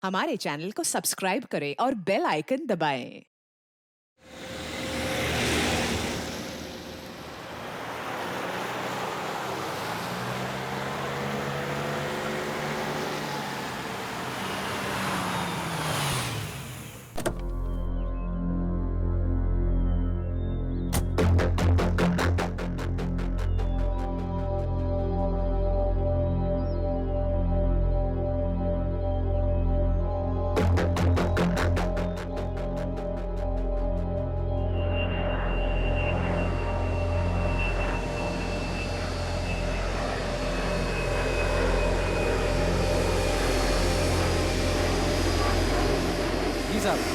हमारे चैनल को सब्सक्राइब करें और बेल आइकन दबाएं। जी साहब।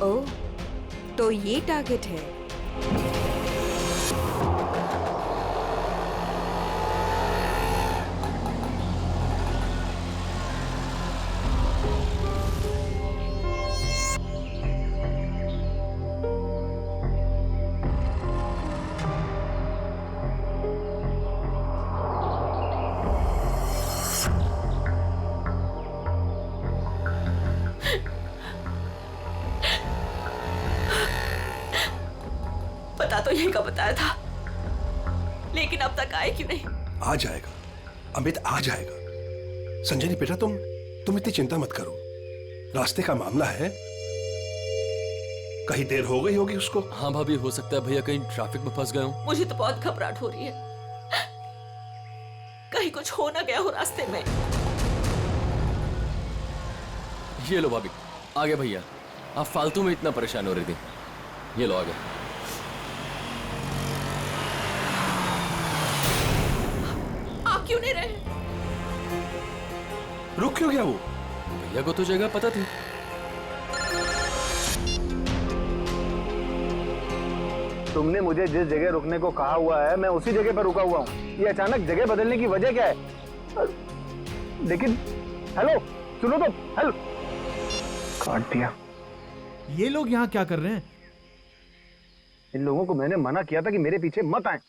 ओह, तो ये टारगेट है। पता तो यही का बताया था, लेकिन अब तक आए क्यों नहीं? आ जाएगा अमित, आ जाएगा। संजनी बेटा, तुम इतनी चिंता मत करो। रास्ते का मामला है, कहीं देर हो गई होगी उसको। हाँ भाभी, हो सकता है भैया कहीं ट्रैफिक में फंस गए हो। मुझे तो बहुत घबराहट हो रही है, कहीं कुछ हो ना गया हो रास्ते में। ये लो भाभी, आ गए भैया। आप फालतू में इतना परेशान हो रही थी। ये लो, आ गए। आप क्यों नहीं रहे? रुक क्यों गया वो? भैया को तो जगह पता थी। तुमने मुझे जिस जगह रुकने को कहा हुआ है, मैं उसी जगह पर रुका हुआ हूँ। ये अचानक जगह बदलने की वजह क्या है? लेकिन हेलो, सुनो तो। हेलो, काट दिया। ये लोग यहाँ क्या कर रहे हैं? इन लोगों को मैंने मना किया था कि मेरे पीछे मत आए।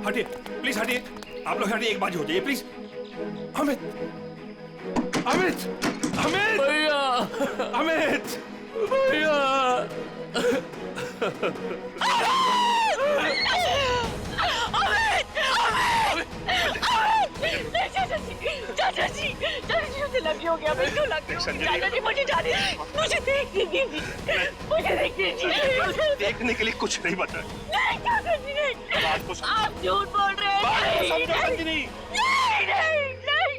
हटिए प्लीज, हटिए। आप लोग हटिए, एक बात हो जाइए प्लीज। अमित, अमित, अमित, भैया, अमित, भैया। चाचा जी, मुझे लगी हो गया। चाचा जी, मुझे जाने दीजिए, मुझे देखने दीजिए, मुझे देखने दीजिए। देखने के लिए कुछ नहीं बता। नहीं चाचा जी, नहीं। बात को समझो। आप झूठ बोल रहे हैं। बात को समझो नहीं, संजनी। नहीं, नहीं, नहीं,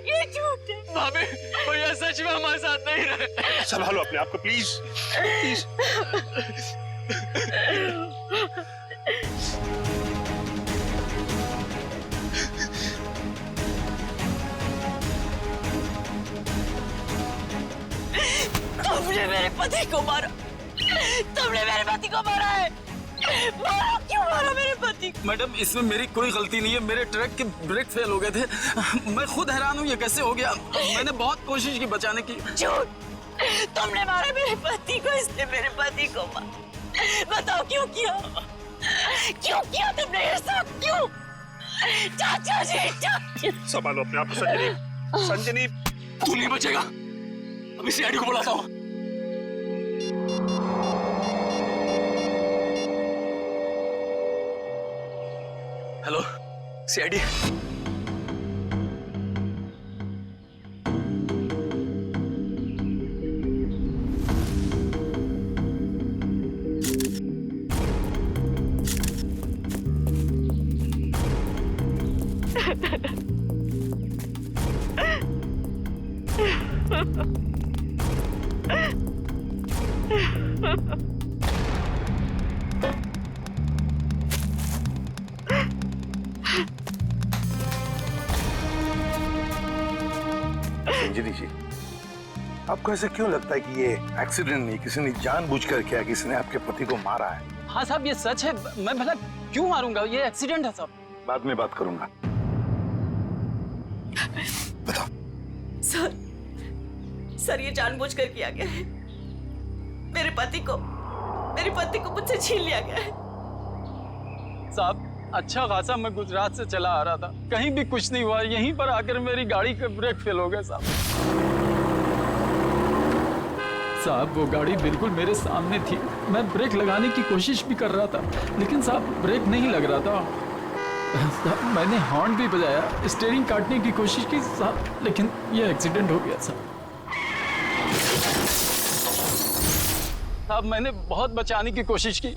ये झूठ है। भाभी, भैया सच में हमारे साथ नहीं रहे। संभालो अपने आप को प्लीज, प्लीज। तुमने मेरे पति को मारा, तुमने मेरे पति को मारा है। मारा, क्यों मारा मेरे पति को? मैडम इसमें मेरी कोई गलती नहीं है, मेरे ट्रक के ब्रेक फेल हो गए थे। मैं खुद हैरान हूँ ये कैसे हो गया। मैंने बहुत कोशिश की बचाने की। झूठ, तुमने मारा मेरे पति को, इसने मेरे पति को मारा। बताओ क्यों किया? क्यों किया तुमने ये सब? क्यों? चाचा जी, चाचा। संभालो अपने आप को संजनी। संजनी, तू नहीं बचेगा, अभी सीआईडी को बुलाता हूँ। Hello CID. संजनी जी, आपको ऐसा क्यों लगता है कि ये एक्सीडेंट नहीं, किसी ने जानबूझकर किया, किसी ने आपके पति को मारा है? हाँ साहब ये सच है, मैं भला क्यों मारूंगा, ये एक्सीडेंट है साहब। बाद में बात करूंगा। बताओ। सर ये जानबूझकर किया गया है। मेरे पति को मुझसे छीन लिया गया है। साहब अच्छा खासा मैं गुजरात से चला आ रहा था, कहीं भी कुछ नहीं हुआ, यहीं पर आकर मेरी गाड़ी का ब्रेक फेल हो गया साहब। साहब वो गाड़ी बिल्कुल मेरे सामने थी, मैं ब्रेक लगाने की कोशिश भी कर रहा था, लेकिन साहब ब्रेक नहीं लग रहा था। साहब मैंने हॉर्न भी बजाया, स्टीयरिंग काटने की कोशिश की साहब, लेकिन ये एक्सीडेंट हो गया साहब। साहब मैंने बहुत बचाने की कोशिश की,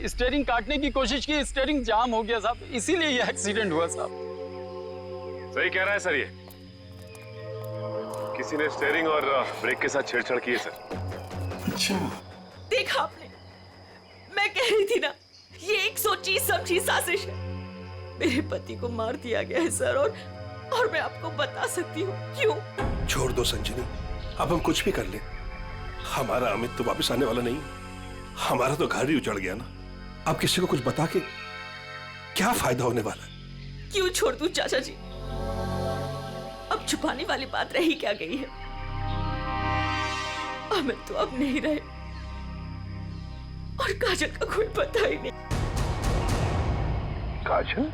स्टीयरिंग काटने की कोशिश की, स्टीयरिंग जाम हो गया साहब, इसीलिए ये एक्सीडेंट हुआ साहब। सही कह रहा है सर, ये किसी ने स्टीयरिंग और ब्रेक के साथ छेड़छाड़ की है सर। अच्छा, देखा आपने, मैं कह रही थी ना, ये एक सोची समझी साजिश है। मेरे पति को मार दिया गया है सर, और मैं आपको बता सकती हूँ क्यों। छोड़ दो संजनी, अब हम कुछ भी कर ले, हमारा अमित तो वापस आने वाला नहीं, हमारा तो घर ही उजड़ गया ना। अब किसी को कुछ बता के क्या फायदा होने वाला है? क्यों छोड़ दूं चाचा जी, अब छुपाने वाली बात रही क्या गई है। अमित तो अब नहीं रहे, और काजल का कोई पता ही नहीं। काजल?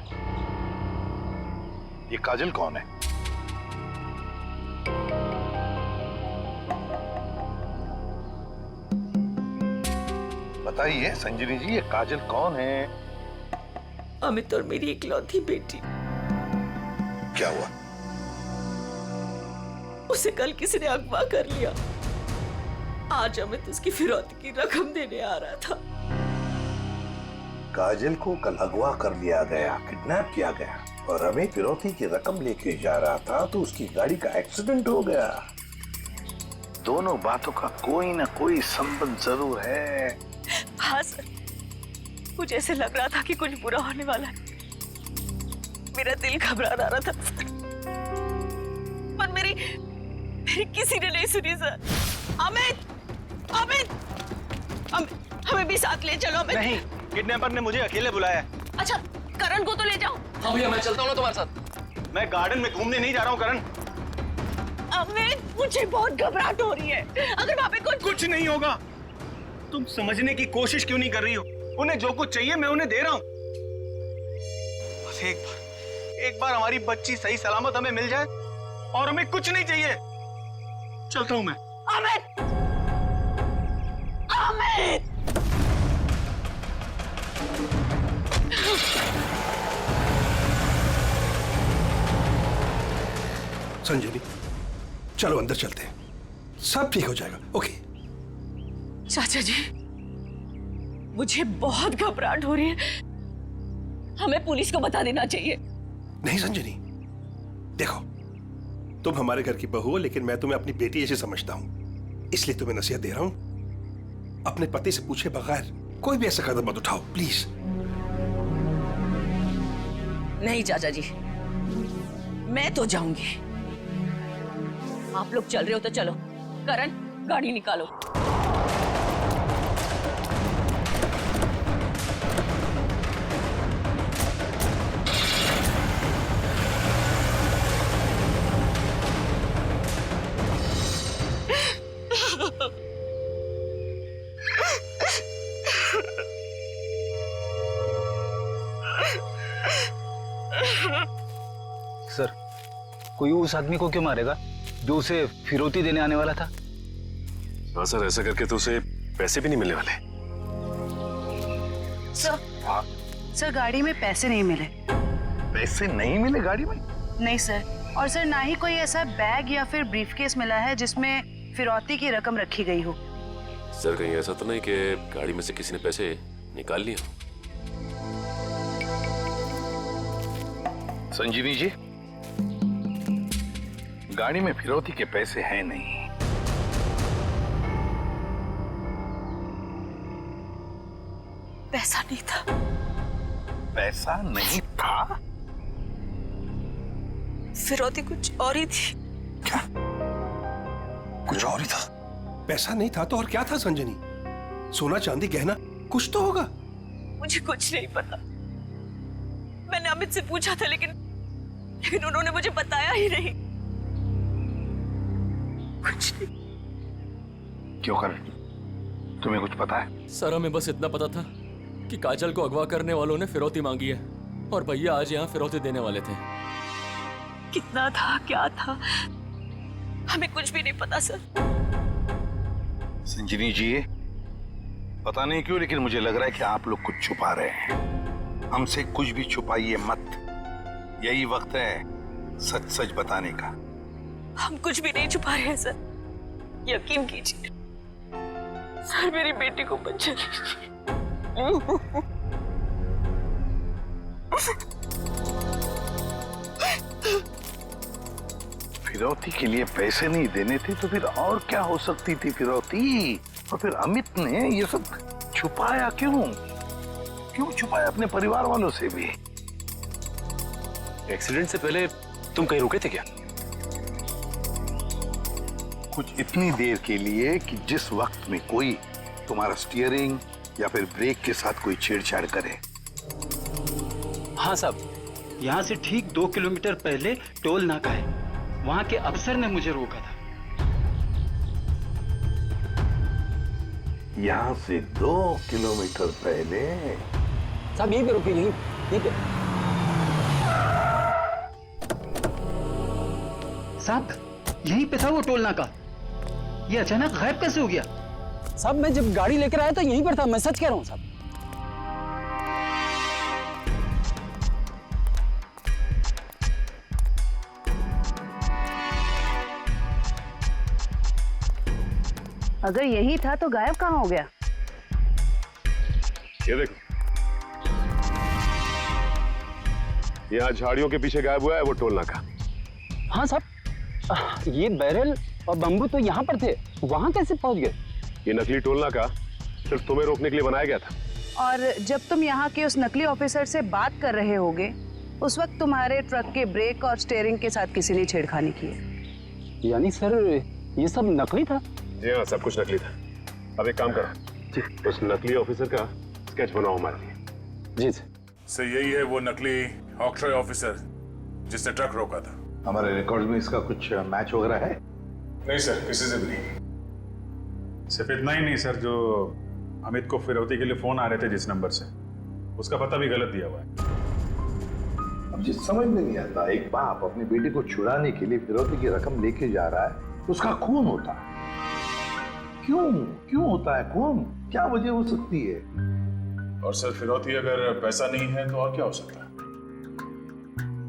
ये काजल कौन है? बताइए संजनी जी, ये काजल कौन है? अमित और मेरी इकलौती बेटी। क्या हुआ? उसे कल किसी ने अगवा कर लिया, आज अमित उसकी फिरौती की रकम देने आ रहा था। काजल को कल अगवा कर लिया गया, किडनैप किया गया, और अमित फिरौती की रकम लेके जा रहा था तो उसकी गाड़ी का एक्सीडेंट हो गया। दोनों बातों का कोई ना कोई संबंध जरूर है। हाँ सर, मुझे ऐसे लग रहा था कि कुछ बुरा होने वाला है। मेरा दिल घबरा रहा था, पर मेरी किसी ने नहीं सुनी सर। अमित, हमें भी साथ ले चलो। अमित नहीं, किडनैपर ने मुझे अकेले बुलाया। अच्छा, करण को तो ले जाओ। हाँ भैया मैं चलता हूँ ना तुम्हारे साथ। मैं गार्डन में घूमने नहीं जा रहा हूँ करण। अमित मुझे बहुत घबराहट हो रही है, अगर वहाँ पे कुछ नहीं होगा। तुम समझने की कोशिश क्यों नहीं कर रही हो? उन्हें जो कुछ चाहिए मैं उन्हें दे रहा हूँ। बस एक बार हमारी बच्ची सही सलामत हमें मिल जाए और हमें कुछ नहीं चाहिए। चलता हूँ मैं। अमित, अमित! संजनी, चलो अंदर चलते हैं, सब ठीक हो जाएगा। ओके चाचा जी, मुझे बहुत घबराहट हो रही है, हमें पुलिस को बता देना चाहिए। नहीं संजनी, देखो तुम हमारे घर की बहू हो, लेकिन मैं तुम्हें अपनी बेटी ऐसे समझता हूं, इसलिए तुम्हें नसीहत दे रहा हूं, अपने पति से पूछे बगैर कोई भी ऐसा कदम मत उठाओ प्लीज। नहीं चाचा जी, मैं तो जाऊंगी। आप लोग चल रहे हो तो चलो। करण, गाड़ी निकालो। सर, कोई उस आदमी को क्यों मारेगा जो उसे फिरौती देने आने वाला था? हाँ सर, ऐसा करके तो उसे पैसे भी नहीं मिलने वाले। सर गाड़ी में पैसे नहीं मिले। पैसे नहीं मिले गाड़ी में? नहीं सर, और सर ना ही कोई ऐसा बैग या फिर ब्रीफकेस मिला है जिसमें फिरौती की रकम रखी गई हो। सर कहीं ऐसा तो नहीं कि गाड़ी में से किसी ने पैसे निकाल लिए? संजीवी जी, गाड़ी में फिरौती के पैसे हैं नहीं। पैसा नहीं था। पैसा नहीं था? फिरौती कुछ और ही थी। क्या? कुछ और ही था? पैसा नहीं था तो और क्या था संजनी? सोना चांदी गहना कुछ तो होगा। मुझे कुछ नहीं पता। मैंने अमित से पूछा था लेकिन उन्होंने मुझे बताया ही नहीं। कुछ नहीं। क्यों कर? तुम्हें कुछ पता है? सर हमें बस इतना पता था कि काजल को अगवा करने वालों ने फिरौती मांगी है और भैया आज यहाँ फिरौती देने वाले थे। कितना था, क्या था, हमें कुछ भी नहीं पता सर। संजीवी जी, पता नहीं क्यों लेकिन मुझे लग रहा है कि आप लोग कुछ छुपा रहे हैं। हमसे कुछ भी छुपाइए मत। यही वक्त है सच सच बताने का। हम कुछ भी नहीं छुपा रहे हैं सर, यकीन कीजिए। सर मेरी बेटी को बचा लीजिए। फिरौती के लिए पैसे नहीं देने थे तो फिर और क्या हो सकती थी फिरौती? और फिर अमित ने ये सब छुपाया क्यों? क्यों छुपाया अपने परिवार वालों से भी? एक्सीडेंट से पहले तुम कहीं रुके थे क्या? कुछ इतनी देर के लिए कि जिस वक्त में कोई तुम्हारा स्टीयरिंग या फिर ब्रेक के साथ कोई छेड़छाड़ करे। हाँ साहब, यहाँ से ठीक 2 किलोमीटर पहले टोल नाका है, वहाँ के अफसर ने मुझे रोका था। यहाँ से 2 किलोमीटर पहले? साहब यहीं पे रुकिए, यहीं पे। साहब यहीं पे था वो टोल नाका, ये अचानक गायब कैसे हो गया? साहब मैं जब गाड़ी लेकर आया था यहीं पर था, मैं सच कह रहा हूँ साहब। अगर यही था तो गायब कहाँ हो गया? ये देखो, यहाँ झाड़ियों के पीछे गायब हुआ है वो टोल नाका। हाँ साहब, ये बैरल और बम्बू तो यहाँ पर थे, वहाँ कैसे पहुँच गए? ये नकली टोल नाका सिर्फ तुम्हें रोकने के लिए बनाया गया था। और जब तुम यहाँ के उस नकली ऑफिसर से बात कर रहे होगे उस वक्त तुम्हारे ट्रक के ब्रेक और स्टीयरिंग के साथ किसी ने छेड़खानी की है। यानी सर ये सब नकली था? जी हाँ, सब कुछ नकली था। अब एक काम करो, उस नकली ऑफिसर का स्केच बनाओ हमारे लिए। जी सर। सर यही है वो नकली ऑक्ट्रॉय ऑफिसर जिसने ट्रक रोका था। हमारे रिकॉर्ड में इसका कुछ मैच वगैरह है? नहीं सर, किसी से भी नहीं। सिर्फ इतना ही नहीं सर, जो अमित को फिरौती के लिए फोन आ रहे थे जिस नंबर से, उसका पता भी गलत दिया हुआ है। अब जिस समझ में नहीं आता, एक बाप अपनी बेटी को छुड़ाने के लिए फिरौती की रकम लेके जा रहा है, उसका खून होता है। क्यों होता है खून? क्या वजह हो सकती है? और सर फिरौती अगर पैसा नहीं है तो और क्या हो सकता है?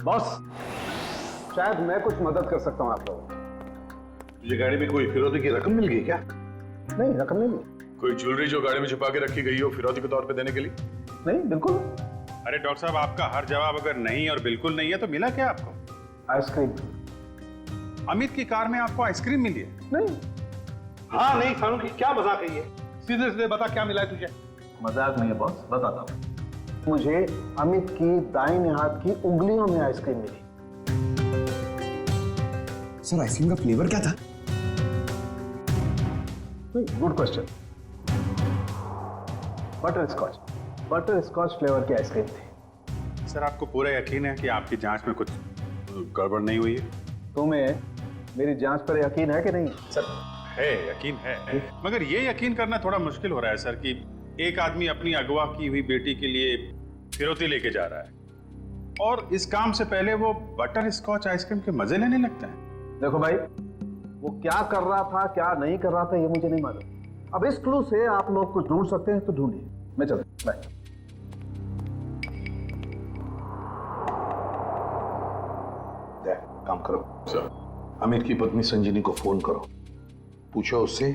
बॉस, शायद मैं कुछ मदद कर सकता हूँ आप लोगों को। तुझे गाड़ी में कोई फिरौती की रकम मिल गई क्या? नहीं, रकम नहीं मिली। कोई ज्वेलरी जो गाड़ी में छुपा के रखी गई हो फिरौती के तौर पे देने के लिए? नहीं, बिल्कुल। अरे डॉक्टर साहब, आपका हर जवाब अगर नहीं और बिल्कुल नहीं है तो मिला क्या आपको? आइसक्रीम। अमित की कार में आपको आइसक्रीम मिली है? नहीं। हाँ नहीं खानू की क्या मजाक है ये? सीधे सीधे बता क्या मिला है तुझे? मजाक नहीं है बॉस, बताता हूँ। मुझे अमित की दाहिने हाथ की उंगलियों में आइसक्रीम मिली। सर आइसक्रीम का फ्लेवर क्या था? Good question. Butterscotch flavour की आइसक्रीम थी। सर आपको पूरा यकीन है कि आपकी जांच में कुछ गड़बड़ नहीं हुई है? तुम्हें मेरी जांच पर यकीन है कि नहीं? सर है, यकीन है, मगर ये यकीन करना थोड़ा मुश्किल हो रहा है सर कि एक आदमी अपनी अगवा की हुई बेटी के लिए फिरौती लेके जा रहा है और इस काम से पहले वो बटर स्कॉच आइसक्रीम के मजे लेने लगता है। देखो भाई, वो क्या कर रहा था क्या नहीं कर रहा था ये मुझे नहीं मालूम। अब इस क्लू से आप लोग कुछ ढूंढ सकते हैं तो ढूंढिए। मैं चलता हूं, बाय। काम करो सर, अमित की पत्नी संजीनी को फोन करो, पूछो उससे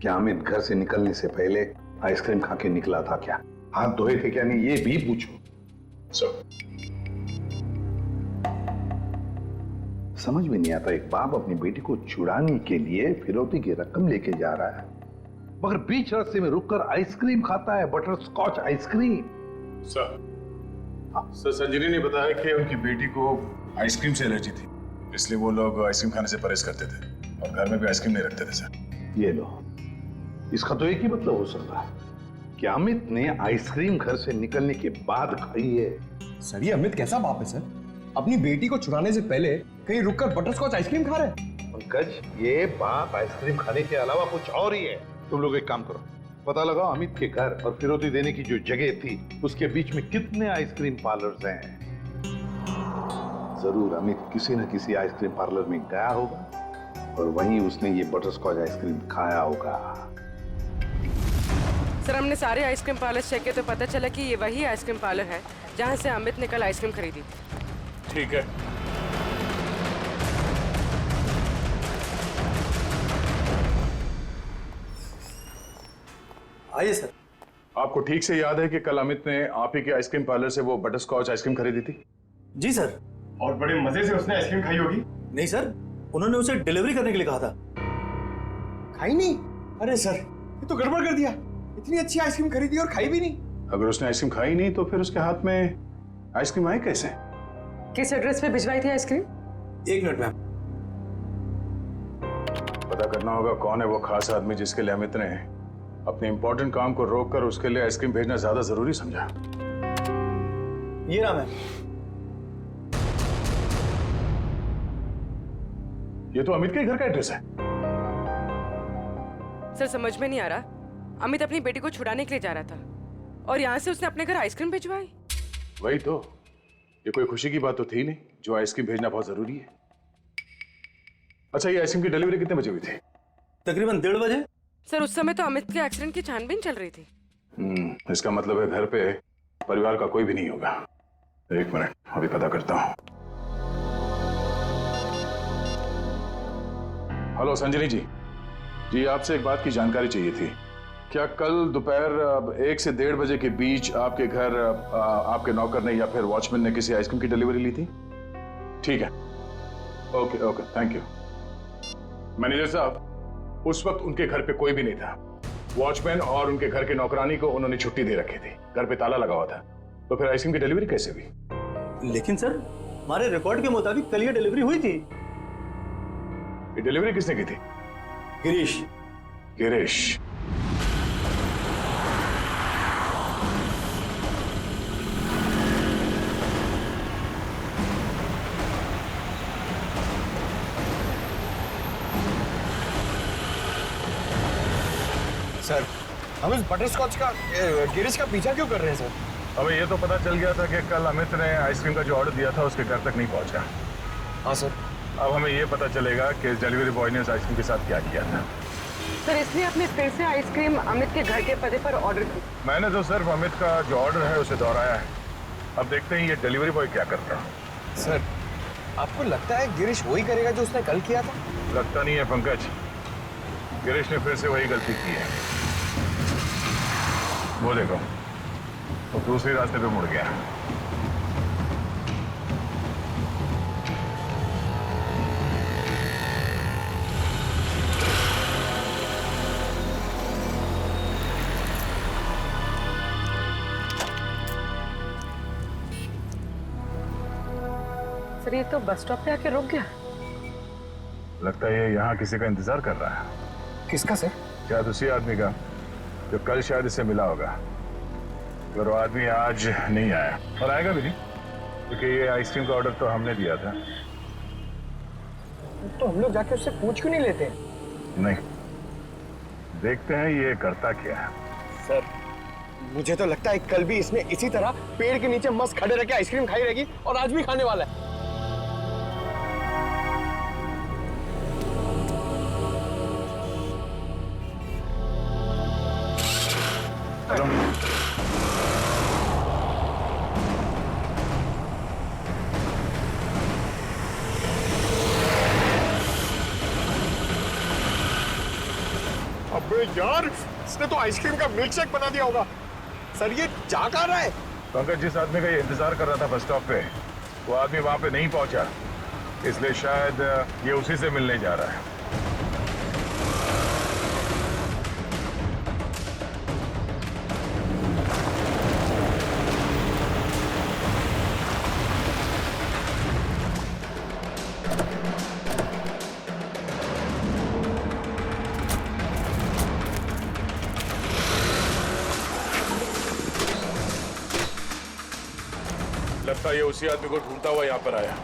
कि अमित घर से निकलने से पहले आइसक्रीम खा के निकला था क्या, हाथ धोए थे क्या नहीं, ये भी पूछो सर। समझ में नहीं आता, एक बाप अपनी बेटी को छुड़ाने के लिए फिरौती की रकम लेके जा रहा है, मगर बीच रास्ते में रुककर आइसक्रीम खाता है, butterscotch ice cream. Sir, sir Sanjini ने बताया कि उनकी बेटी को आइसक्रीम से एलर्जी थी, इसलिए वो लोग आइसक्रीम खाने से परहेज करते थे और घर में भी आइसक्रीम नहीं रखते थे सर। ये लो, इसका तो एक ही मतलब हो सकता है कि अमित ने आइसक्रीम घर से निकलने के बाद खाई है। सर ये अमित कैसा बाप है सर, अपनी बेटी को छुड़ाने से पहले कहीं रुककर बटर स्कॉच आइसक्रीम खा रहे हैं। पंकज, ये बाप आइसक्रीम खाने के अलावा कुछ और ही है। तुम लोग एक काम करो, पता लगाओ अमित के घर और फिरौती देने की जो जगह थी उसके बीच में कितने आइसक्रीम पार्लर्स हैं। जरूर अमित किसी न किसी आइसक्रीम पार्लर में गया होगा और वहीं उसने ये बटर स्कॉच आइसक्रीम खाया होगा। सर हमने सारे आइसक्रीम पार्लर चेक किए तो पता चला कि ये वही आइसक्रीम पार्लर है जहाँ से अमित ने कल आइसक्रीम खरीदी थी। ठीक है, आइए सर। आपको ठीक से याद है कि कल अमित ने आप ही के आइसक्रीम पार्लर से वो बटर स्कॉच आइसक्रीम खरीदी थी? जी सर। और बड़े मजे से उसने आइसक्रीम खाई होगी। नहीं सर, उन्होंने उसे डिलीवरी करने के लिए कहा था। खाई नहीं? अरे सर ये तो गड़बड़ कर दिया, इतनी अच्छी आइसक्रीम खरीदी और खाई भी नहीं। अगर उसने आइसक्रीम खाई नहीं तो फिर उसके हाथ में आइसक्रीम आई कैसे? किस एड्रेस पे भिजवाई थी आइसक्रीम? 1 minute ma'am. पता करना होगा कौन है वो खास आदमी जिसके लिए अमित ने अपने इंपॉर्टेंट काम को रोककर उसके लिए आइसक्रीम भेजना ज्यादा जरूरी समझा। ये नाम है। ये तो अमित के घर का एड्रेस है। सर समझ में नहीं आ रहा, अमित अपनी बेटी को छुड़ाने के लिए जा रहा था और यहाँ से उसने अपने घर आइसक्रीम भिजवाई। वही तो, ये कोई खुशी की बात तो थी नहीं जो आइसक्रीम भेजना बहुत जरूरी है। अच्छा, ये आइसक्रीम की डिलीवरी कितने बजे हुई थी? तकरीबन 1:30 बजे। सर उस समय तो अमित के एक्सीडेंट की छानबीन चल रही थी। इसका मतलब है घर पे परिवार का कोई भी नहीं होगा। 1 मिनट, अभी पता करता हूँ। हेलो संजनी जी, आपसे एक बात की जानकारी चाहिए थी। क्या कल दोपहर 1 से 1:30 बजे के बीच आपके घर आपके नौकर ने या फिर वॉचमैन ने किसी आइसक्रीम की डिलीवरी ली थी? ठीक है, ओके, थैंक यू। मैनेजर साहब, उस वक्त उनके घर पे कोई भी नहीं था। वॉचमैन और उनके घर के नौकरानी को उन्होंने छुट्टी दे रखी थी, घर पे ताला लगा हुआ था, तो फिर आइसक्रीम की डिलीवरी कैसे हुई? लेकिन सर हमारे रिकॉर्ड के मुताबिक कल ये डिलीवरी हुई थी। ये डिलीवरी किसने की थी? गिरीश। सर हम इस बटर स्कॉच का गिरीश का पीछा क्यों कर रहे हैं सर? हमें ये तो पता चल गया था कि कल अमित ने आइसक्रीम का जो ऑर्डर दिया था उसके घर तक नहीं पहुंचा। हाँ सर। अब हमें ये पता चलेगा कि इस डिलीवरी बॉय ने इस आइसक्रीम के साथ क्या किया था। सर इसलिए आपने फिर से आइसक्रीम अमित के घर के पते पर ऑर्डर की? मैंने तो सिर्फ अमित का जो ऑर्डर है उसे दोहराया है। अब देखते हैं ये डिलीवरी बॉय क्या करता है। सर आपको लगता है गिरीश वही करेगा जो उसने कल किया था? लगता नहीं है पंकज, गिरीश ने फिर से वही गलती की है। वो देखो, वो दूसरे रास्ते पे मुड़ गया। सर ये तो बस स्टॉप पे आके रुक गया। लगता है ये यहाँ किसी का इंतजार कर रहा है। किसका सर? शायद उसी आदमी का जो कल शायद इससे मिला होगा। पर वो आदमी आज नहीं आया और आएगा भी नहीं, क्योंकि ये आइसक्रीम का ऑर्डर तो हमने दिया था। तो हम लोग जाके उससे पूछ क्यों नहीं लेते? नहीं, देखते हैं ये करता क्या है। सर मुझे तो लगता है कल भी इसने इसी तरह पेड़ के नीचे मस्त खड़े रह के आइसक्रीम खाई रहेगी और आज भी खाने वाला है। अबे यार, इसने तो आइसक्रीम का मिल्क शेक बना दिया होगा। सर ये जा कहाँ रहा है? पंकज, जिस आदमी का ये इंतजार कर रहा था बस स्टॉप पे, वो आदमी वहां पे नहीं पहुंचा, इसलिए शायद ये उसी से मिलने जा रहा है। लगता है ये उसी आदमी को ढूंढता हुआ यहाँ पर आया।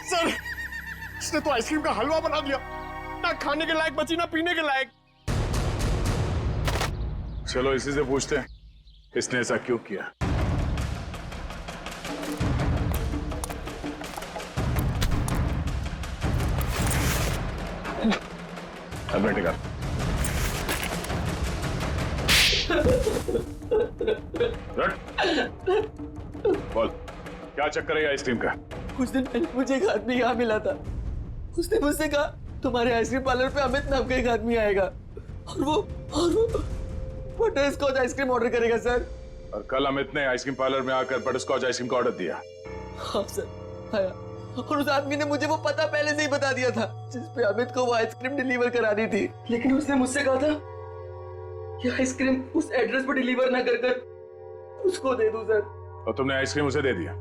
सर, इसने तो आइसक्रीम का हलवा बना दिया, ना खाने के लायक बची ना पीने के लायक। चलो इसी से पूछते हैं इसने ऐसा क्यों किया। अब बैठे कर। बोल, क्या चक्कर है आइसक्रीम का? कुछ दिन पहले मुझे एक आदमी यहाँ मिला था। उसने मुझसे कहा तुम्हारे आइसक्रीम पार्लर पे अमित नाम का एक आदमी आएगा और वो बटर स्कॉच आइसक्रीम ऑर्डर करेगा सर। और कल अमित ने आइसक्रीम पार्लर में आकर बटर स्कॉच आइसक्रीम का ऑर्डर दिया। हाँ सर, आया। और उस आदमी ने मुझे वो पता पहले से ही बता दिया था जिस पे अमित को वो आइसक्रीम डिलीवर करानी थी, लेकिन उसने मुझसे कहा था कि आइसक्रीम उस एड्रेस पर डिलीवर ना कर उसको दे दूं सर। और तुमने आइसक्रीम उसे दे दिया?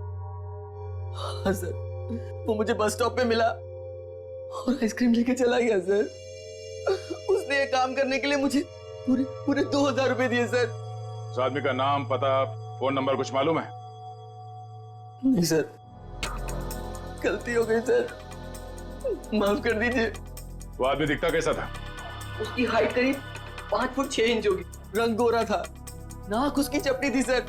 हाँ सर, वो मुझे बस स्टॉप पे मिला और आइसक्रीम लेके चला गया सर। उसने ये काम करने के लिए मुझे पूरे 2000 रुपए दिए सर। उस आदमी का नाम, पता, फोन नंबर कुछ मालूम है? नहीं सर, गलती हो गई सर, माफ कर दीजिए। वो आदमी दिखता कैसा था? उसकी हाइट करीब 5 फुट 6 इंच होगी, रंग गोरा था, नाक उसकी चपटी थी सर,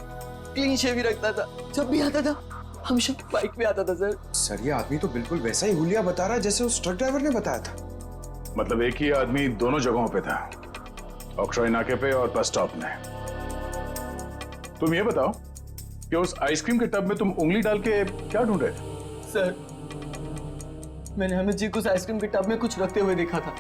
क्लीन शेव ही रखता था, जब भी आता था हमेशा बाइक पे आता था सर। सर ये आदमी तो बिल्कुल वैसा ही हुलिया बता रहा है जैसे उस ट्रक ड्राइवर ने बताया था। मतलब एक ही आदमी दोनों जगहों पे था, ऑक्ट्रॉय नाके पे और बस स्टॉप में। तुम ये बताओ कि उस आइसक्रीम के टब में तुम उंगली डाल के क्या ढूंढ रहे थे? सर, मैंने अमित जी को उस आइसक्रीम के टब में कुछ रखते हुए देखा था।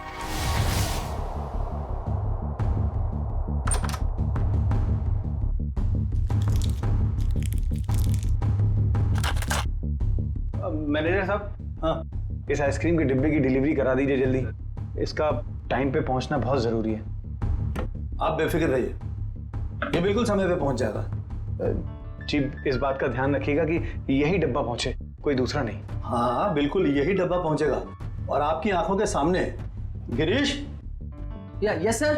मैनेजर साहब, हाँ, इस आइसक्रीम के डिब्बे की डिलीवरी करा दीजिए जल्दी। इसका टाइम पे पहुंचना बहुत जरूरी है। आप बेफिक्र रहिए, ये बिल्कुल समय पे पहुंच जाएगा। जी, इस बात का ध्यान रखिएगा कि यही डब्बा पहुंचे, कोई दूसरा नहीं। हाँ बिल्कुल, यही डब्बा पहुंचेगा और आपकी आंखों के सामने। Girish, yes sir.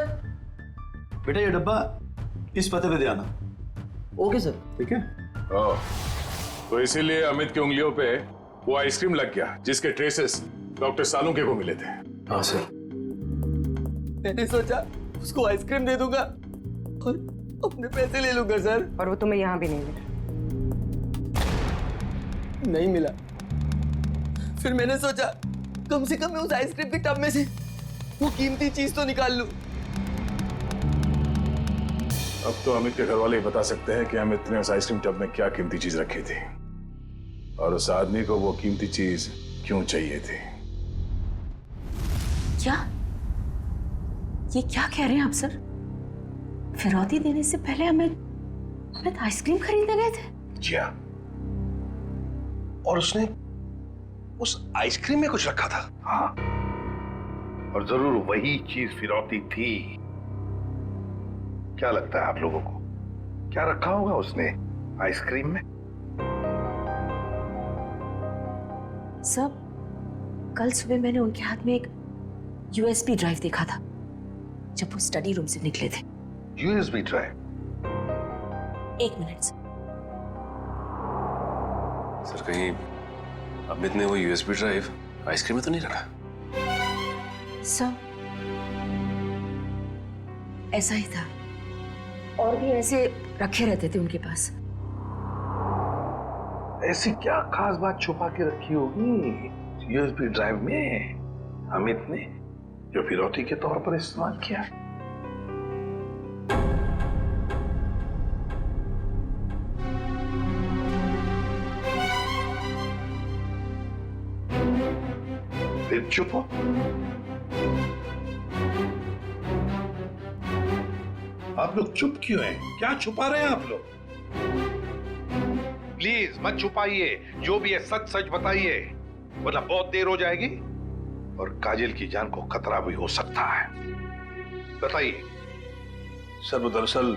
बेटा ये डब्बा इस पते पे दे आना। Okay sir. ठीक है। ओह, तो इसीलिए अमित की उंगलियों पे वो आइसक्रीम लग गया जिसके ट्रेसेस डॉक्टर सालुंके को मिले थे। हाँ सर। मैंने सोचा उसको आइसक्रीम दे दूंगा और अपने पैसे ले लूंगा सर। और वो तुम्हें यहाँ भी नहीं नहीं मिला। फिर मैंने सोचा कम से कम मैं उस आइसक्रीम के टब में से वो कीमती चीज तो निकाल लूं। अब तो अमित के घर वाले ही बता सकते हैं कि अमित ने उस आइसक्रीम टब में क्या कीमती चीज रखी थी और उस आदमी को वो कीमती चीज क्यों चाहिए थी। क्या ये क्या कह रहे हैं आप सर? फिरौती देने से पहले अमित आइसक्रीम खरीदने गए थे? जी हाँ। और उसने उस आइसक्रीम में कुछ रखा था। हाँ, और जरूर वही चीज फिरौती थी। क्या लगता है आप लोगों को, क्या रखा होगा उसने आइसक्रीम में? सब कल सुबह मैंने उनके हाथ में एक यूएसबी ड्राइव देखा था जब वो स्टडी रूम से निकले थे। USB drive? एक मिनट सर, कहीं अमित ने वो यूएसबी ड्राइव आइसक्रीम में तो नहीं रखा? सर, ऐसा ही था, और भी ऐसे रखे रहते थे उनके पास। ऐसी क्या खास बात छुपा के रखी होगी यूएसबी ड्राइव में अमित ने, जो फिरौती के तौर पर इस्तेमाल किया? फिर चुप हो। आप लोग चुप क्यों हैं? क्या छुपा रहे हैं आप लोग? प्लीज मत छुपाइए, जो भी है सच सच बताइए, वरना बहुत देर हो जाएगी और काजल की जान को खतरा भी हो सकता है। बताइए। सर, वो दरअसल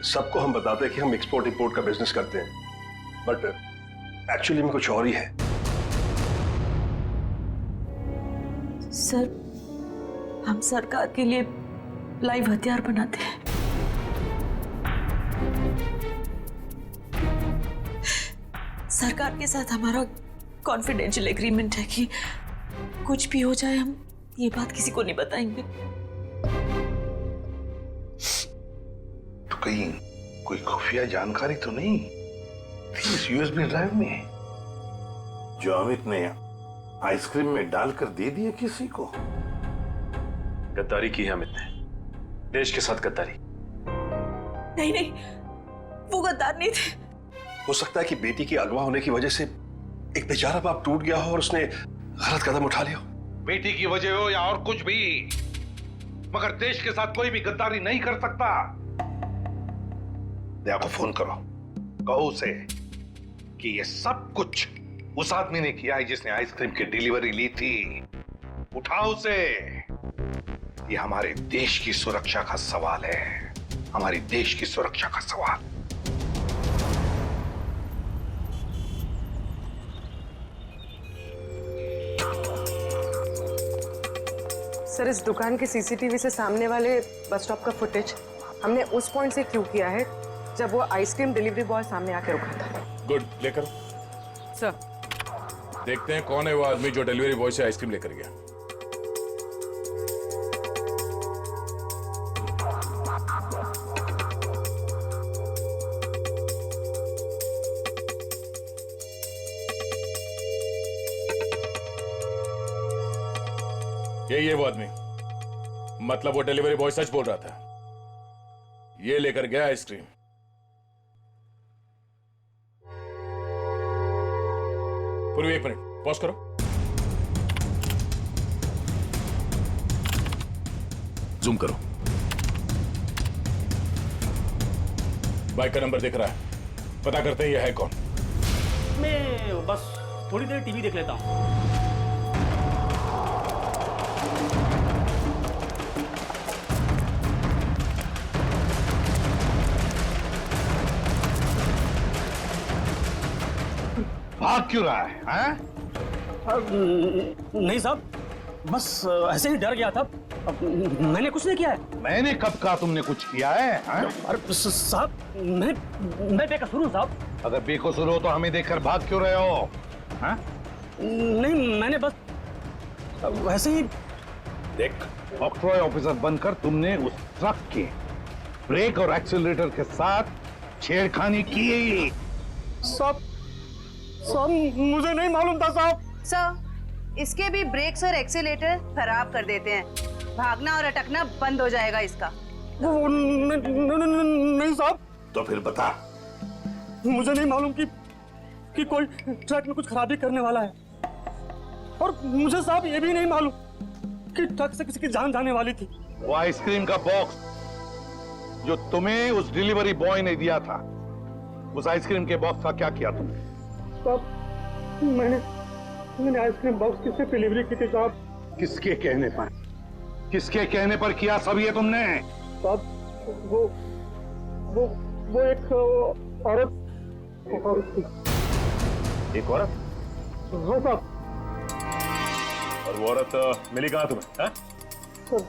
सबको हम बताते हैं कि हम एक्सपोर्ट इंपोर्ट का बिजनेस करते हैं, बट एक्चुअली में कुछ और ही है। सर, हम सरकार के लिए लाइव हथियार बनाते हैं। सरकार के साथ हमारा कॉन्फिडेंशियल एग्रीमेंट है कि कुछ भी हो जाए हम ये बात किसी को नहीं बताएंगे। तो कहीं कोई खुफिया जानकारी तो नहीं थी इस यूएसबी ड्राइव में जो अमित ने आइसक्रीम में डालकर दे दिया किसी को? गद्दारी की है अमित ने, देश के साथ गद्दारी। नहीं नहीं, वो गद्दार नहीं थे। हो सकता है कि बेटी के अगवा होने की वजह से एक बेचारा बाप टूट गया हो और उसने गलत कदम उठा लिया हो। बेटी की वजह हो या और कुछ भी, मगर देश के साथ कोई भी गद्दारी नहीं कर सकता। दया को फोन करो, कहो उसे कि ये सब कुछ उस आदमी ने किया है जिसने आइसक्रीम की डिलीवरी ली थी। उठाओ उसे। ये हमारे देश की सुरक्षा का सवाल है, हमारी देश की सुरक्षा का सवाल। सर, इस दुकान के सीसीटीवी से सामने वाले बस स्टॉप का फुटेज हमने उस पॉइंट से क्यू किया है जब वो आइसक्रीम डिलीवरी बॉय सामने आके रुका था। गुड, लेकर सर, देखते हैं कौन है वो आदमी जो डिलीवरी बॉय से आइसक्रीम लेकर गया। ये वो आदमी, मतलब वो डिलीवरी बॉय सच बोल रहा था, ये लेकर गया आइसक्रीम। पूरी एक मिनट पॉज करो। जूम करो। बाइक का नंबर दिख रहा है, पता करते हैं ये है कौन। मैं बस थोड़ी देर टीवी देख लेता हूँ। भाग क्यों रहा है? नहीं साहब, बस ऐसे ही डर गया था। मैंने कुछ नहीं किया है। मैंने कब कहा तुमने कुछ किया है? अरे साहब, मैं बेकसूर हूँ साहब। अगर बेकसूर हो तो हमें देखकर भाग क्यों रहे हो? नहीं, मैंने बस वैसे ही। देख, ऑक्ट्रॉय ऑफिसर बनकर तुमने उस ट्रक के ब्रेक और एक्सीलरेटर के साथ छेड़खानी की। साहब, मुझे नहीं मालूम था साहब। सर, इसके भी ब्रेक्स और एक्सीलेटर खराब कर देते हैं, भागना और अटकना बंद हो जाएगा इसका। नहीं साहब। तो फिर बता। मुझे नहीं मालूम कि कोई ट्रक में कुछ खराबी करने वाला है, और मुझे साहब ये भी नहीं मालूम कि ट्रक से किसी की जान जाने वाली थी। वो आइसक्रीम का बॉक्स जो तुम्हें उस डिलीवरी बॉय ने दिया था, उस आइसक्रीम के बॉक्स का क्या किया तुमने? मैंने मैंने आइसक्रीम बॉक्स किससे डिलीवरी की थी साहब? किसके कहने पर? किसके कहने पर किया सब ये तुमने? साहब वो एक औरत थी। एक औरत? हाँ साहब। और वो औरत मिली कहाँ तुम्हें? सर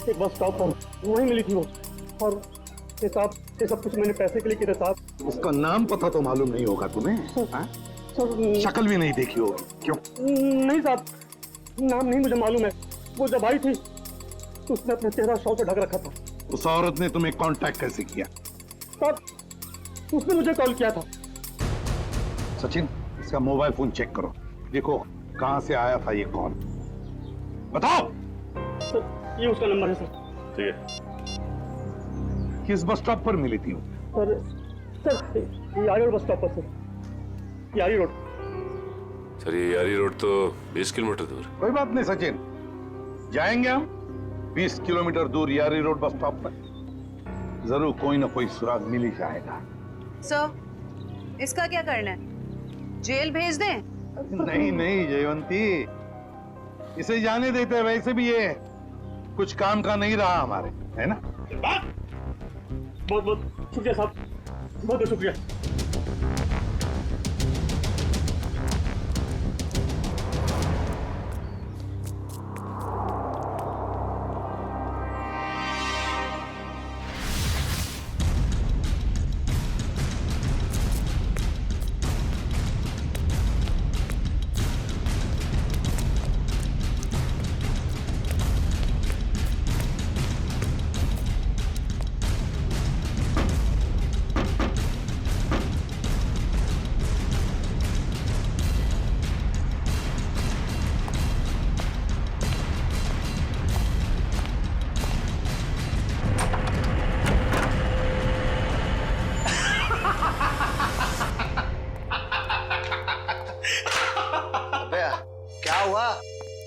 एक बस स्टॉप पर वहीं मिली थी वो। और ये साहब ये सब कुछ मैंने पैसे के लिए किया साहब। उसका नाम पता तो मालूम नहीं होगा तुम्हें? शक्ल भी नहीं देखी होगी, क्यों? नहीं साहब, नाम नहीं मुझे मालूम है। वो जब आई थी तो उसने अपना चेहरा शॉल से ढक रखा था। उस औरत ने तुम्हें कांटेक्ट कैसे किया? साहब उसने मुझे कॉल किया था। सचिन, इसका मोबाइल फोन चेक करो, देखो कहां से आया था ये कॉल। बताओ। सर ये उसका नंबर है सर। ठीक है। किस बस स्टॉप पर मिली थी वो? सर यारी रोड बस स्टॉप पर सर। यारी रोड। सर ये यारी रोड तो 20 किलोमीटर दूर। कोई बात नहीं सचिन, जाएंगे हम 20 किलोमीटर दूर यारी रोड बस स्टॉप पर। जरूर कोई ना कोई सुराग मिल ही जाएगा। सर इसका क्या करना है? जेल भेज दें? नहीं नहीं जयवंती, इसे जाने देते हैं। वैसे भी ये कुछ काम का नहीं रहा हमारे, है ना? बहुत बहुत शुक्रिया साहब, बहुत बहुत शुक्रिया। क्या हुआ?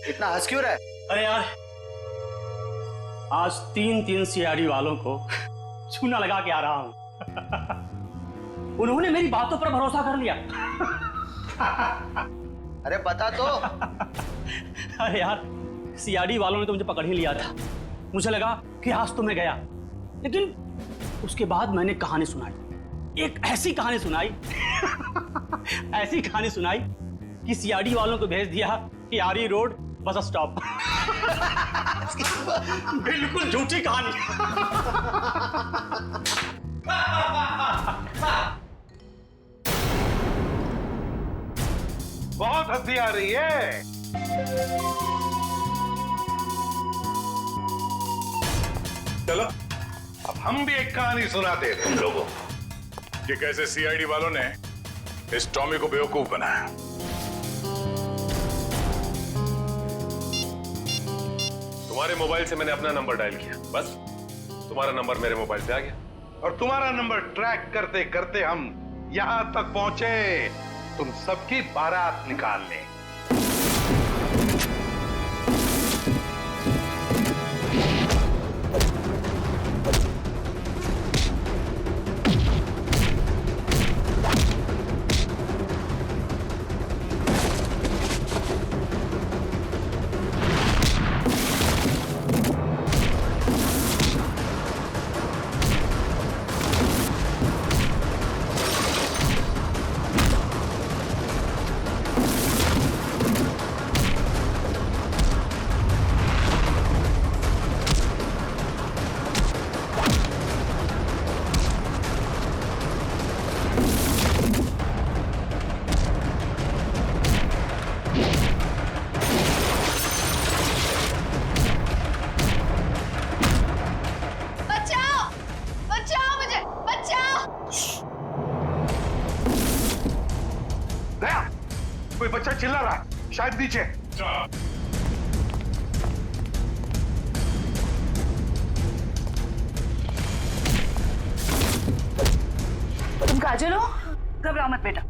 इतना हंस क्यों रहा है? अरे यार आज 3 सीआरडी वालों को चूना लगा के आ रहा हूं। उन्होंने मेरी बातों पर भरोसा कर लिया। अरे बता तो। अरे यार सीआरडी वालों ने तो मुझे पकड़ ही लिया था। मुझे लगा कि आज तो मैं गया, लेकिन उसके बाद मैंने कहानी सुनाई। एक ऐसी कहानी सुनाई ऐसी कहानी सुनाई कि सीआरडी वालों को भेज दिया कि यारी रोड बस स्टॉप। बिल्कुल झूठी कहानी। बहुत हंसी आ रही है। चलो अब हम भी एक कहानी सुनाते हैं तुम लोगों को कि कैसे सीआईडी वालों ने इस टॉमी को बेवकूफ बनाया। तुम्हारे मोबाइल से मैंने अपना नंबर डायल किया, बस तुम्हारा नंबर मेरे मोबाइल से आ गया। और तुम्हारा नंबर ट्रैक करते करते हम यहां तक पहुंचे तुम सबकी बारात निकालने। कोई बच्चा चिल्ला रहा है, शायद नीचे। तुम काजल हो? घबराओ मत बेटा।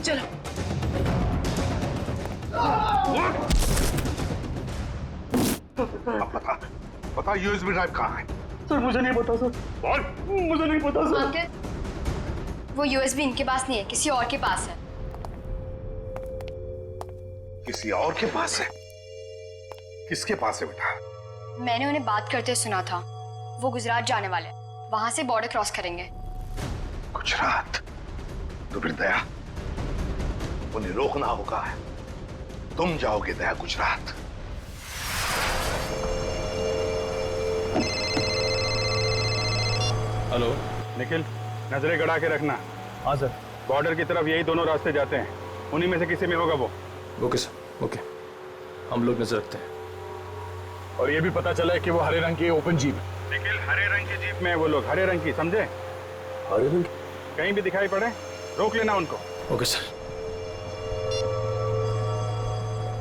चलो। यूएसबी ड्राइव कहाँ है? सर मुझे नहीं पता सर। बोल। मुझे नहीं पता सर। अंकल, वो यूएसबी इनके पास नहीं है, किसी और के पास है। किसी और के पास है? किसके पास है बेटा? मैंने उन्हें बात करते सुना था। वो गुजरात जाने वाले हैं, वहां से बॉर्डर क्रॉस करेंगे। गुजरात? तो फिर दया, उन्हें रोकना होगा। तुम जाओगे दया गुजरात। हेलो निखिल, नजरें गड़ा के रखना। हाँ सर। बॉर्डर की तरफ यही दोनों रास्ते जाते हैं, उन्हीं में से किसी में होगा वो। Okay sir, okay. हम लोग नजर रखते हैं। और ये भी पता चला है कि वो हरे रंग की ओपन जीप है। निखिल, हरे रंग की जीप में वो लोग, हरे रंग की, समझे? हरे रंग? कहीं भी दिखाई पड़े रोक लेना उनको। Okay sir.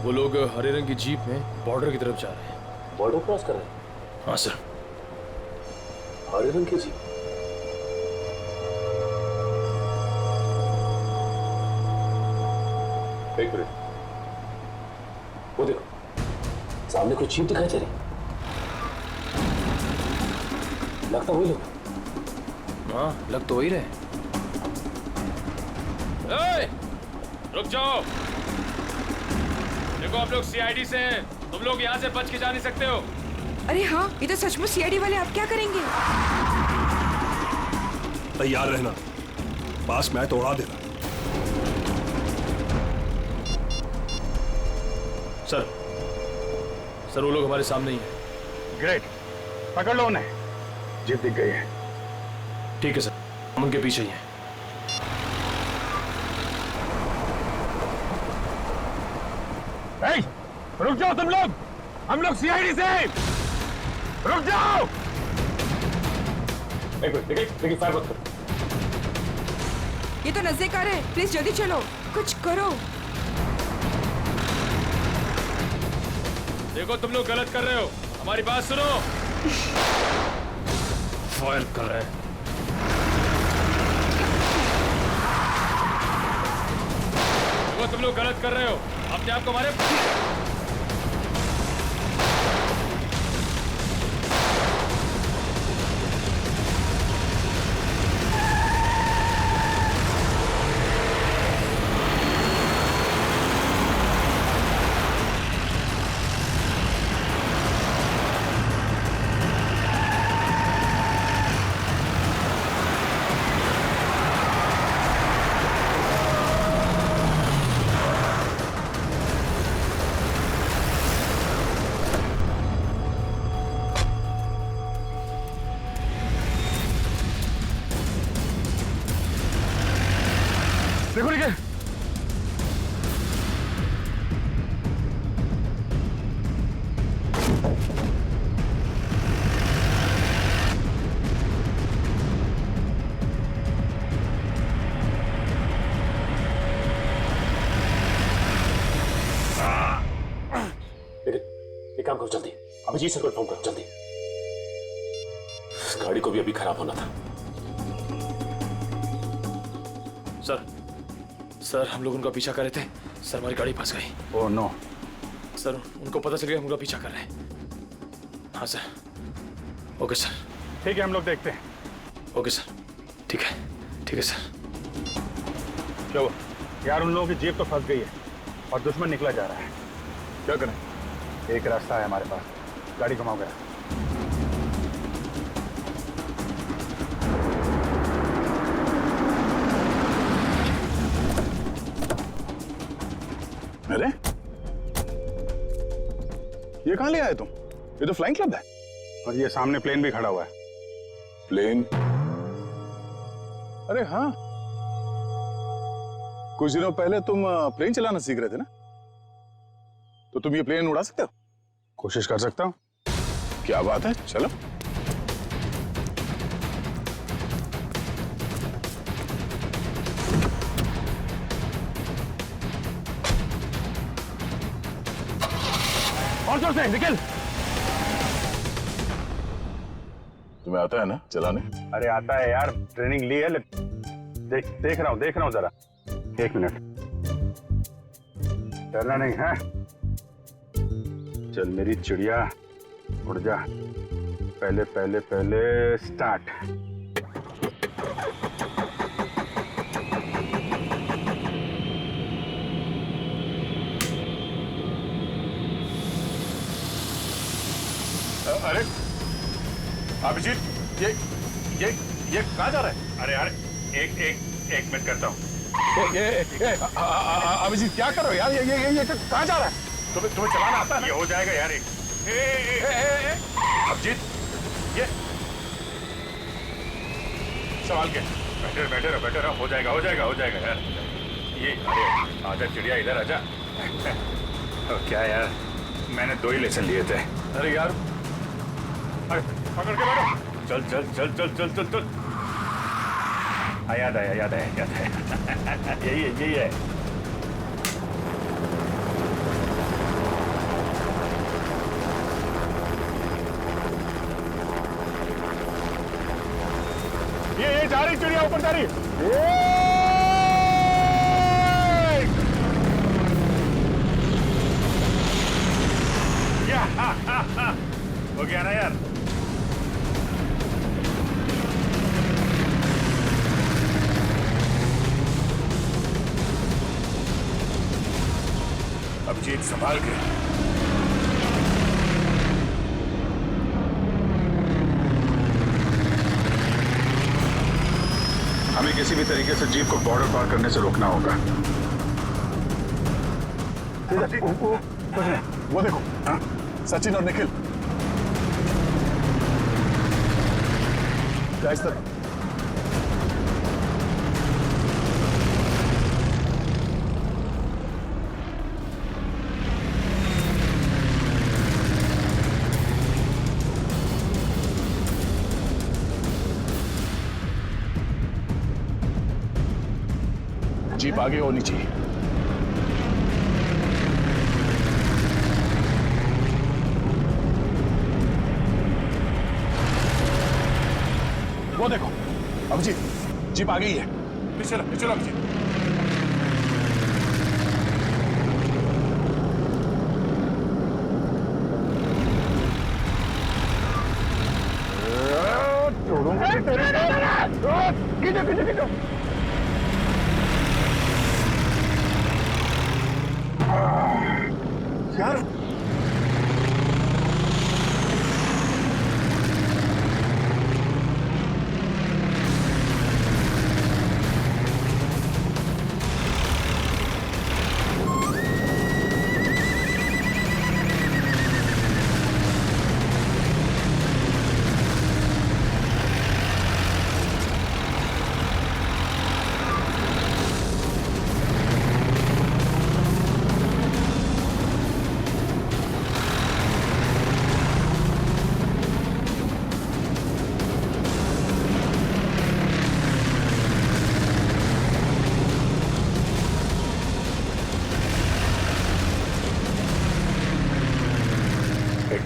वो लोग हरे रंग की जीप में बॉर्डर की तरफ जा रहे हैं। बॉर्डर क्रॉस कर रहे हैं? हाँ सर। हरे रंग की जीप? एक मिनट, वो देखो सामने कोई जीप दिखाई दे रही। लगता वही लोग। हाँ, लग तो वही रहे। रुक जाओ। देखो आप लोग सीआईडी से हैं, तुम लोग यहाँ से बच के जा नहीं सकते हो। अरे हाँ, ये तो सचमुच सीआईडी वाले। आप क्या करेंगे? तैयार रहना, पास मैं तो उड़ा देना। सर, सर वो लोग हमारे सामने ही हैं। ग्रेट, पकड़ लो उन्हें। जीप दिख गई है। ठीक है सर, हम उनके पीछे ही हैं। रुक जाओ तुम लोग, हम लोग सीआईडी से। रुक जाओ। एक मिनट, देखिए फायर मत करो। ये तो नजदीक है, प्लीज जल्दी चलो, कुछ करो। देखो तुम लोग गलत कर रहे हो, हमारी बात सुनो। फायर कर रहे हैं। देखो तुम लोग गलत कर रहे हो, अपने आप को मारे। देखो निखिल, एक काम करो जल्दी, अभिजीत सर को इन्फॉर्म करो जल्दी। इस गाड़ी को भी अभी खराब होना था। सर, सर हम लोग उनका पीछा कर रहे थे। सर हमारी गाड़ी फंस गई। Oh no. सर उनको पता चल गया हम उनका पीछा कर रहे हैं। हाँ सर। Okay sir. ठीक है, हम लोग देखते हैं। ओके सर, ठीक है, ठीक है सर। चलो यार, उन लोगों की जीप तो फंस गई है और दुश्मन निकला जा रहा है। क्या करें? एक रास्ता है हमारे पास, गाड़ी घुमाओ गया। अरे ये कहाँ ले आए तुम? ये तो फ्लाइंग क्लब है। और ये सामने प्लेन भी खड़ा हुआ है। प्लेन? अरे हाँ, कुछ दिनों पहले तुम प्लेन चलाना सीख रहे थे ना, तो तुम ये प्लेन उड़ा सकते हो? कोशिश कर सकता हूँ। क्या बात है, चलो। और जोर से निकल। तुम्हें आता है ना चलाने? अरे आता है यार, ट्रेनिंग ली है। देख रहा हूँ जरा। एक मिनट, डरना नहीं है। चल मेरी चिड़िया, उड़ जा। पहले पहले पहले स्टार्ट। अरे अभिजीत, ये कहाँ जा रहा है? अरे यार एक मिनट करता हूँ। अभिजीत क्या कर रहे हो यार? ये कहाँ जा रहा है? तुम्हें चलाना आता है ना? ये हो जाएगा यार। अभिजीत, ये सवाल क्या? बैठे रहो, हो जाएगा यार। ये अरे आजा चिड़िया, इधर आजा। क्या यार, मैंने 2 ही लेसन लिए थे। अरे यार, अरे पकड़ के बैठो। चल। याद आया। यही है। ये जा रही चिड़िया, ऊपर जा रही। हो गया ना यार। अभिजीत संभाल के। हमें किसी भी तरीके से जीप को बॉर्डर पार करने से रोकना होगा। वो देखो, हाँ? सचिन और निखिल इस तरह। जीप आगे होनी चाहिए। वो देखो अभिजीत, जीप आ गई है। चलो अभिजीत। खींचो। यार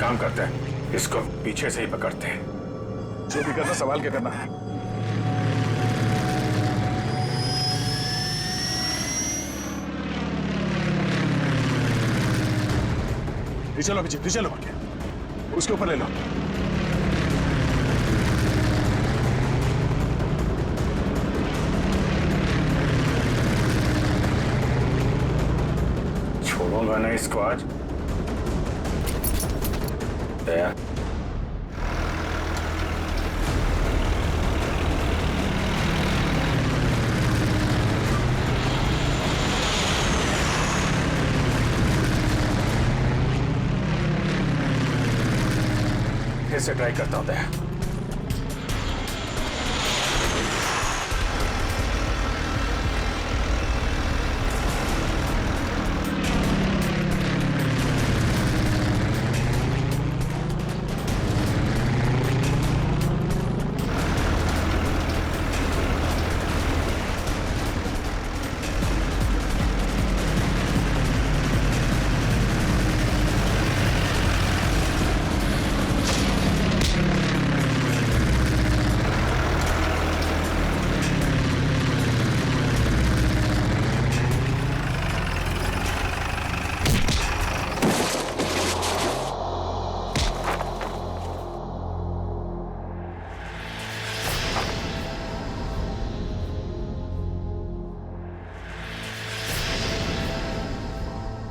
काम करते हैं, इसको पीछे से ही पकड़ते हैं। जो भी करना, सवाल क्या करना है? चलो अभिजीत, चलो उसके ऊपर ले लो। छोड़ूंगा ना इसको आज। दया, फिर से ट्राई करता हूं। दया,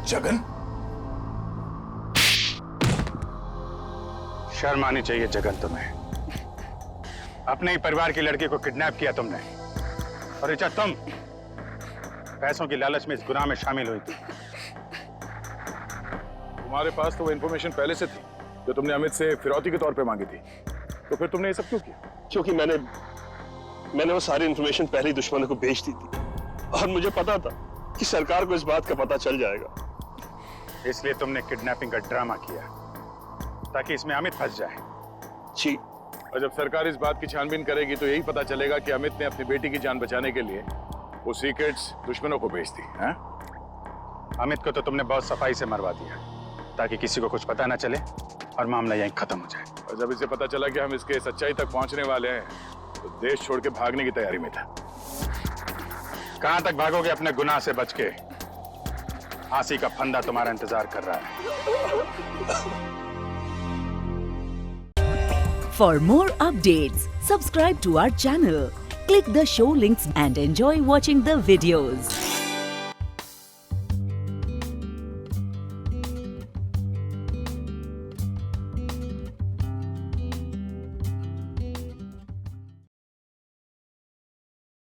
जगन? शर्म आनी चाहिए जगन तुम्हें। अपने ही परिवार की लड़की को किडनैप किया तुमने, और ऋचा तुम पैसों की लालच में इस गुनाह में शामिल हुई थी। तुम्हारे पास तो वो इन्फॉर्मेशन पहले से थी जो तुमने अमित से फिरौती के तौर पे मांगी थी, तो फिर तुमने ये सब क्यों किया? क्योंकि मैंने वो सारी इन्फॉर्मेशन पहले ही दुश्मनों को भेज दी थी, और मुझे पता था कि सरकार को इस बात का पता चल जाएगा। इसलिए तुमने किडनैपिंग का ड्रामा किया ताकि इसमें अमित फंस जाए। जी। और जब सरकार इस बात की छानबीन करेगी तो यही पता चलेगा कि अमित ने अपनी बेटी की जान बचाने के लिए वो सीक्रेट्स दुश्मनों को भेज दी। अमित को तो तुमने बहुत सफाई से मरवा दिया ताकि किसी को कुछ पता ना चले और मामला यहीं खत्म हो जाए। और जब इसे पता चला कि हम इसके सच्चाई तक पहुंचने वाले हैं तो देश छोड़ के भागने की तैयारी में था। कहां तक भागोगे अपने गुनाह से बच के? फांसी का फंदा तुम्हारा इंतजार कर रहा है। For more updates, subscribe to our channel, click the show links and enjoy watching the videos.